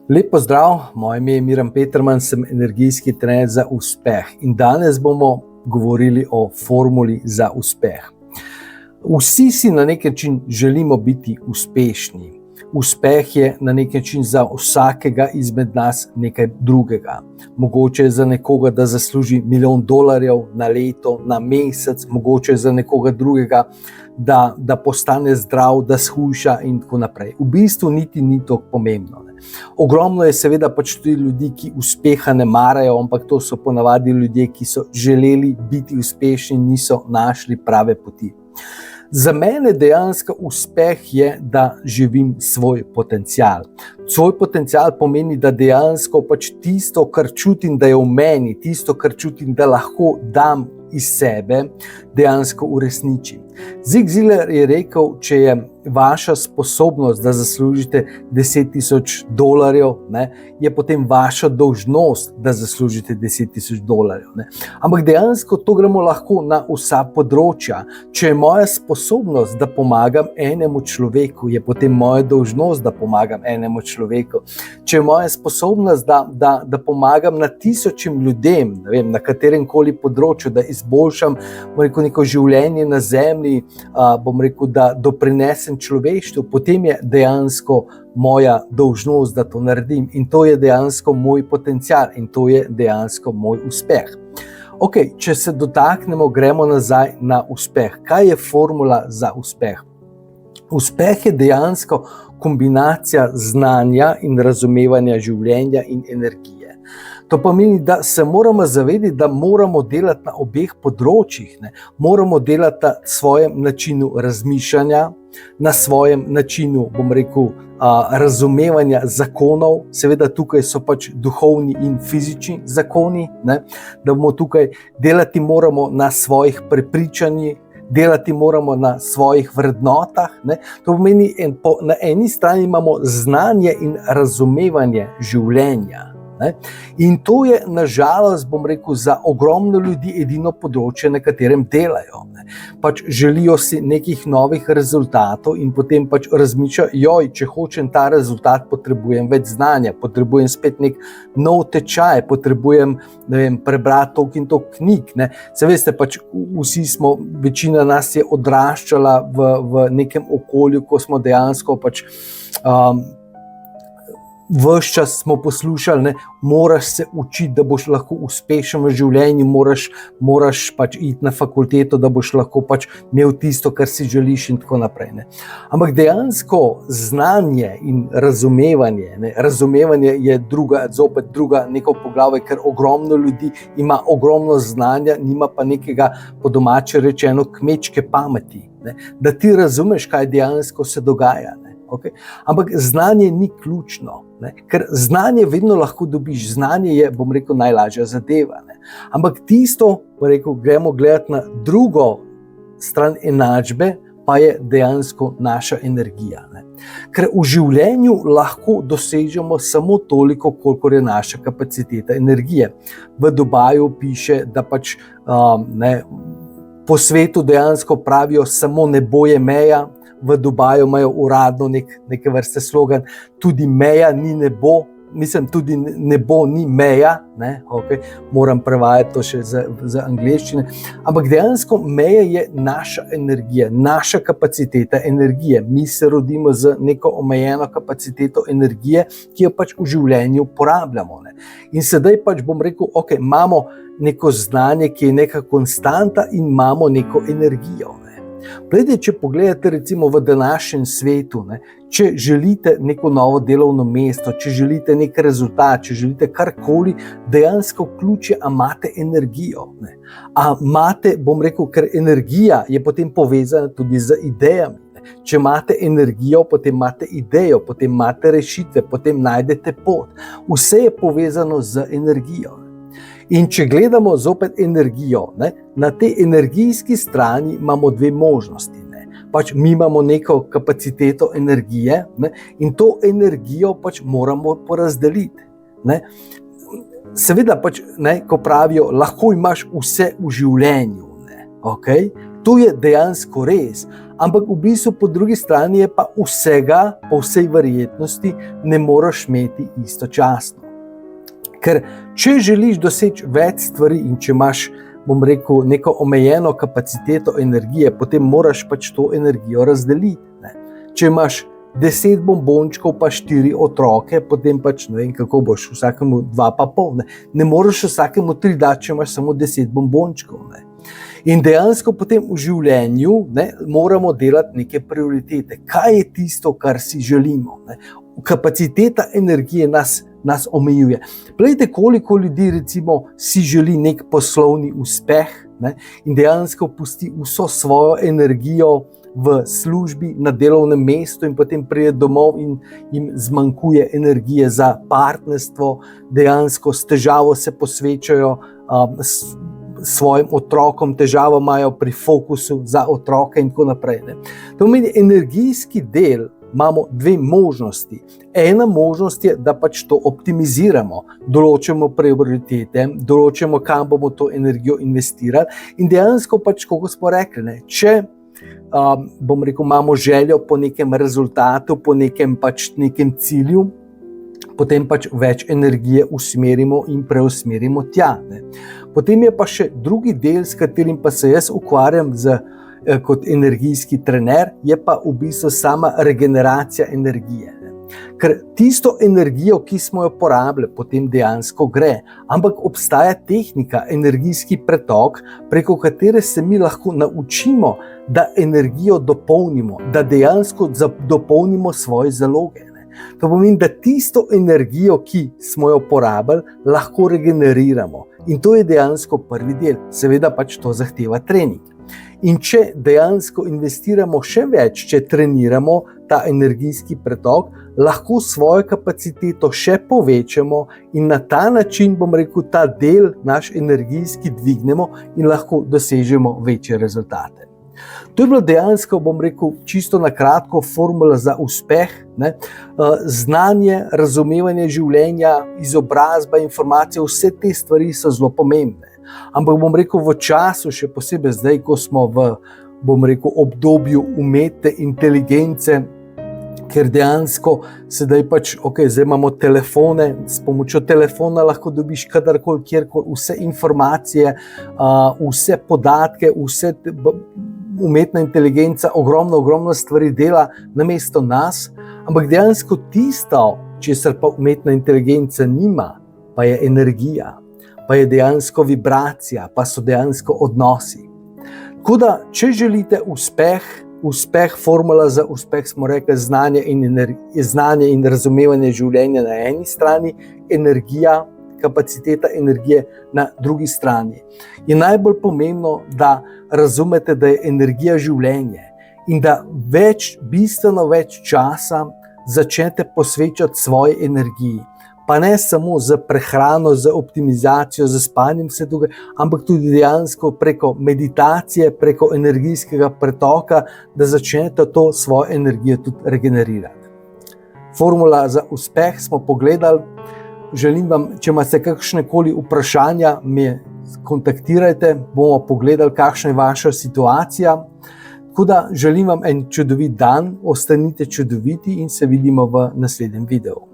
Lep pozdrav, moje ime je Miran Peterman, sem energijski trener za uspeh in danes bomo govorili o formuli za uspeh. Vsi si na nek način želimo biti uspešni. Uspeh je na nek način za vsakega izmed nas nekaj drugega. Mogoče je za nekoga, da zasluži $1 milijon na leto, na mesec, mogoče je za nekoga drugega, da postane zdrav, da shujša in tako naprej. V bistvu niti ni to pomembno. Ogromno je seveda pač tudi ljudi, ki uspeha ne marajo, ampak to so ponavadi ljudje, ki so želeli biti uspešni in niso našli prave poti. Za mene dejansko uspeh je, da živim svoj potencial. Svoj potencial pomeni, da dejansko pač tisto, kar čutim, da je v meni, tisto, kar čutim, da lahko dam iz sebe, dejansko uresničim. Zig Ziglar je rekel, če je vaša sposobnost, da zaslužite $10,000, je potem vaša dolžnost, da zaslužite $10,000. Ampak dejansko to gremo lahko na vsa področja. Če je moja sposobnost, da pomagam enemu človeku, je potem moja dolžnost, da pomagam enemu človeku. Če je moja sposobnost, da pomagam na tisočim ljudem, na katerem koli področju, da izboljšam neko življenje na zemlji, da doprinesem človeštvu, potem je dejansko moja dolžnost, da to naredim, in to je dejansko moj potencial in to je dejansko moj uspeh. Če se dotaknemo, gremo nazaj na uspeh. Kaj je formula za uspeh? Uspeh je dejansko kombinacija znanja in razumevanja življenja in energije. To pomeni, da se moramo zavedati, da moramo delati na obeh področjih. Moramo delati na svojem načinu razmišljanja, na svojem načinu, razumevanja zakonov. Seveda tukaj so pač duhovni in fizični zakoni, da bomo tukaj delati moramo na svojih prepričanjih, delati moramo na svojih vrednotah. To pomeni, na eni strani imamo znanje in razumevanje življenja. In to je, nažalost, za ogromno ljudi edino področje, na katerem delajo. Pač želijo si nekih novih rezultatov in potem pač razmišljajo, če hočem ta rezultat, potrebujem več znanja, potrebujem spet nek nov tečaj, potrebujem, prebrati toliko in toliko knjig. Se veste, pač večina nas je odraščala v nekem okolju, ko smo dejansko pač ves čas smo poslušali, moraš se učiti, da boš lahko uspešen v življenju, moraš pač iti na fakulteto, da boš lahko pač imel tisto, kar si želiš in tako naprej. Ampak dejansko znanje in razumevanje, razumevanje je zopet druga neko poglavje, ker ogromno ljudi ima ogromno znanja, nima pa nekega, po domače rečeno, kmečke pameti, da ti razumeš, kaj dejansko se dogaja. Ampak znanje ni ključno, ker znanje vedno lahko dobiš, znanje je, najlažja zadeva. Ampak tisto, gremo gledati na drugo stran enačbe, pa je dejansko naša energija. Ker v življenju lahko dosežemo samo toliko, kolikor je naša kapaciteta energije. V Dubaju piše, da pač po svetu dejansko pravijo, samo nebo je meja. V Dubaju imajo uradno neke vrste slogan, tudi meja ni nebo, tudi nebo ni meja, moram prevajati to še za angleščine, ampak dejansko meja je naša energija, naša kapaciteta energije. Mi se rodimo z neko omejeno kapaciteto energije, ki jo pač v življenju porabljamo. In sedaj pač imamo neko znanje, ki je neka konstanta in imamo neko energijo. Če pogledate recimo v današnjem svetu, če želite neko novo delovno mesto, če želite nek rezultat, če želite karkoli, dejansko ključ je, a imate energijo. A imate, ker energija je potem povezana tudi z idejami. Če imate energijo, potem imate idejo, potem imate rešitve, potem najdete pot. Vse je povezano z energijo. In če gledamo zopet energijo, na tej energijski strani imamo dve možnosti. Pač mi imamo neko kapaciteto energije, in to energijo pač moramo porazdeliti. Seveda pač, ko pravijo, lahko imaš vse v življenju. To je dejansko res, ampak v bistvu po drugi strani je pa vsega, po vsej verjetnosti, ne moreš imeti istočasno. Ker če želiš doseči več stvari in če imaš, bom rekel, neko omejeno kapaciteto energije, potem moraš pač to energijo razdeliti. Ne? Če imaš 10 bombončkov pa 4 otroke, potem pač ne vem, kako boš, vsakemu 2,5. Ne moreš vsakemu 3 dati, če imaš samo 10 bombončkov. Ne? In dejansko potem v življenju moramo delati neke prioritete. Kaj je tisto, kar si želimo? Ne? Kapaciteta energije nas omejuje. Poglejte, koliko ljudi recimo si želi nek poslovni uspeh, ne? In dejansko pusti vso svojo energijo v službi, na delovnem mestu in potem pride domov in jim zmanjkuje energije za partnerstvo, dejansko s težavo se posvečajo svojim otrokom, težavo imajo pri fokusu za otroke in tako naprej. Ne. To pomeni, energijski del imamo dve možnosti. Ena možnost je, da pač to optimiziramo, določimo prioritete, določimo, kam bomo to energijo investirali in dejansko pač, kako smo rekli, ne, če bom rekel, imamo željo po nekem rezultatu, po nekem cilju, potem pač več energije usmerimo in preusmerimo tja. Ne. Potem je pa še drugi del, s katerim pa se jaz ukvarjam kot energijski trener, je pa v bistvu sama regeneracija energije. Ne. Ker tisto energijo, ki smo jo porabili, potem dejansko gre, ampak obstaja tehnika, energijski pretok, preko katere se mi lahko naučimo, da energijo dopolnimo, da dejansko dopolnimo svoje zaloge. To pomeni, da tisto energijo, ki smo jo porabili, lahko regeneriramo. In to je dejansko prvi del. Seveda pač to zahteva trening. In če dejansko investiramo še več, če treniramo ta energijski pretok, lahko svojo kapaciteto še povečamo in na ta način, bom rekel, ta del naš energijski dvignemo in lahko dosežemo večje rezultate. To je bilo dejansko, bom rekel, čisto na kratko formula za uspeh. Ne? Znanje, razumevanje življenja, izobrazba, informacije, vse te stvari so zelo pomembne. Ampak bom rekel, v času, še posebej zdaj, ko smo v, bom rekel, obdobju umetne inteligence, ker dejansko sedaj pač, zdaj imamo telefone, s pomočjo telefona lahko dobiš kadarkoli, kjerkoli, vse informacije, vse podatke, vse umetna inteligenca, ogromno stvari dela namesto nas, ampak dejansko tisto, česar pa umetna inteligenca nima, pa je energija, pa je dejansko vibracija, pa so dejansko odnosi. Tako da, če želite uspeh, formula za uspeh smo rekli znanje in razumevanje življenja na eni strani, energija, kapaciteta energije na drugi strani. Je najbolj pomembno, da razumete, da je energija življenje in da bistveno več časa začnete posvečati svoji energiji. Pa ne samo za prehrano, za optimizacijo, za spanjem vse tukaj, ampak tudi dejansko preko meditacije, preko energijskega pretoka, da začnete to svojo energijo tudi regenerirati. Formula za uspeh smo pogledali. Želim vam, če imate kakšnekoli vprašanja, me kontaktirajte, bomo pogledali, kakšna je vaša situacija. Tako da želim vam en čudovit dan, ostanite čudoviti in se vidimo v naslednjem videu.